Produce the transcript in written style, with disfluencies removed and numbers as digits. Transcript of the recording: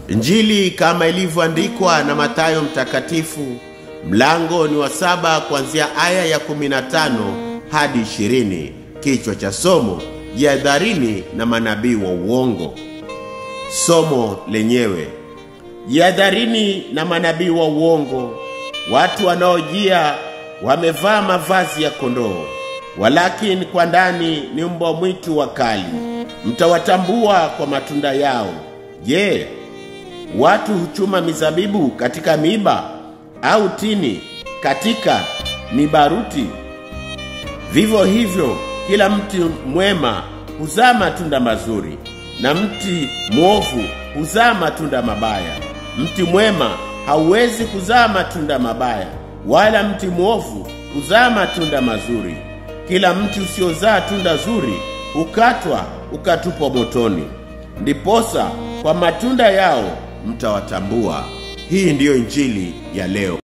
Injili kama ilivyoandikwa na Mathayo mtakatifu, mlango ni wa 7 kuanzia aya ya 15 hadi 20. Kichwa cha somo: jihadharini na manabii wa uongo. Somo lenyewe: jihadharini na manabii wa uongo, watu wanaojia wamevaa mavazi ya kondoo, walakini kwa ndani ni mbwa mwitu wakali. Mtawatambua kwa matunda yao. Je, watu huchuma mizabibu katika miiba, au tini katika mibaruti? Vivyo hivyo kila mti mwema huzaa matunda mazuri, na mti mwovu huzaa matunda mabaya. Mti mwema hauwezi kuzaa matunda mabaya, wala mti mwovu huzaa matunda mazuri. Kila mti usiozaa tunda zuri hukatwa ukatupwa motoni. Ndiposa kwa matunda yao mtawatambua. Hii ndiyo injili ya leo.